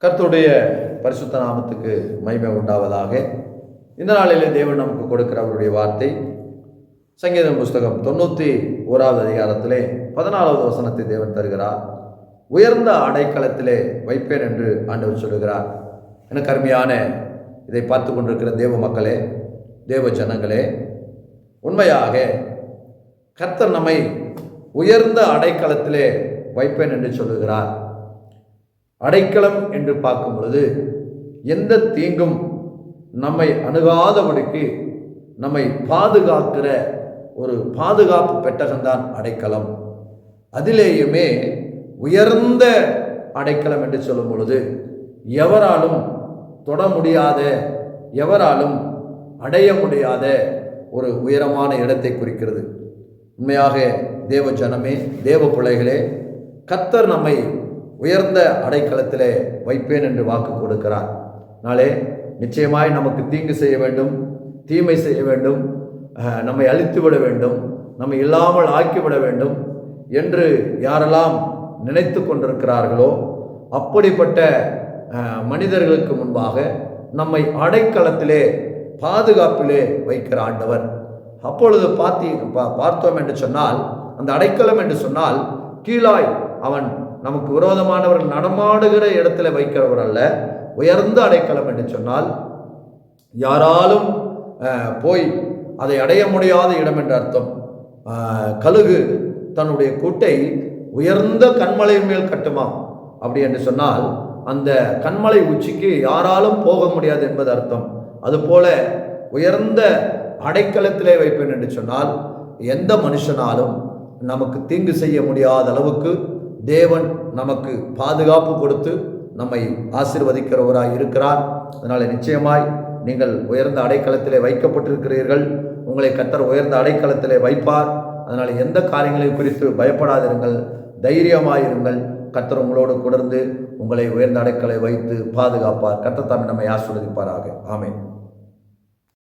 கர்த்தருடைய பரிசுத்த நாமத்துக்கு மகிமை உண்டாவதாக. இந்த நாளிலே தேவன் நமக்கு கொடுக்கிற அவருடைய வார்த்தை சங்கீதம் புஸ்தகம் 91வது அதிகாரத்திலே 14வது வசனத்தை தேவன் தருகிறார். உயர்ந்த அடைக்கலத்திலே வைப்பேன் என்று ஆண்டவர் சொல்லுகிறார். எனக்கு அருமையான இதை பார்த்து கொண்டிருக்கிற தேவ மக்களே, தேவ ஜனங்களே, உண்மையாக கர்த்தர் நம்மை உயர்ந்த அடைக்கலத்திலே வைப்பேன் என்று சொல்லுகிறார். அடைக்கலம் என்று பார்க்கும் பொழுது எந்த தீங்கும் நம்மை அணுகாதபடிக்கு நம்மை பாதுகாக்கிற ஒரு பாதுகாப்பு பெட்டகம்தான் அடைக்கலம். அதிலேயுமே உயர்ந்த அடைக்கலம் என்று சொல்லும் பொழுது எவராலும் தொட முடியாத, எவராலும் அடைய முடியாத ஒரு உயரமான இடத்தை குறிக்கிறது. உண்மையாக தேவ ஜனமே, தேவ பிள்ளைகளே, கர்த்தர் நம்மை உயர்ந்த அடைக்கலத்திலே வைப்பேன் என்று வாக்கு கொடுக்கிறார். நாளே நிச்சயமாய் நமக்கு தீங்கு செய்ய வேண்டும், தீமை செய்ய வேண்டும், நம்மை அழித்து விட வேண்டும், நம்மை இல்லாமல் ஆக்கிவிட வேண்டும் என்று யாரெல்லாம் நினைத்து கொண்டிருக்கிறார்களோ அப்படிப்பட்ட மனிதர்களுக்கு முன்பாக நம்மை அடைக்கலத்திலே பாதுகாப்பிலே வைக்கிற ஆண்டவர். அப்பொழுது பார்த்தோம் என்று சொன்னால், அந்த அடைக்கலம் என்று சொன்னால் கீழாய் அவன் நமக்கு விரோதமானவர்கள் நடமாடுகிற இடத்துல வைக்கிறவர் அல்ல. உயர்ந்த அடைக்கலம் என்று சொன்னால் யாராலும் போய் அதை அடைய முடியாத இடம் என்று அர்த்தம். கழுகு தன்னுடைய கூட்டை உயர்ந்த கண்மலையின் மேல் கட்டுமா அப்படி என்று சொன்னால் அந்த கண்மலை உச்சிக்கு யாராலும் போக முடியாது என்பது அர்த்தம். அதுபோல உயர்ந்த அடைக்கலத்திலே வைப்பேன் என்று சொன்னால் எந்த மனுஷனாலும் நமக்கு தீங்கு செய்ய முடியாத அளவுக்கு தேவன் நமக்கு பாதுகாப்பு கொடுத்து நம்மை ஆசீர்வதிக்கிறவராய் இருக்கிறார். அதனால் நிச்சயமாய் நீங்கள் உயர்ந்த அடைக்கலத்திலே வைக்கப்பட்டிருக்கிறீர்கள். உங்களை கர்த்தர் உயர்ந்த அடைக்கலத்திலே வைப்பார். அதனால் எந்த காரியங்களை குறித்து பயப்படாதிருங்கள், தைரியமாயிருங்கள். கர்த்தர் உங்களோடு தொடர்ந்து உங்களை உயர்ந்த அடைக்கலை வைத்து பாதுகாப்பார். கர்த்தர் தாமே நம்மை ஆசீர்வதிப்பாராக. ஆமென்.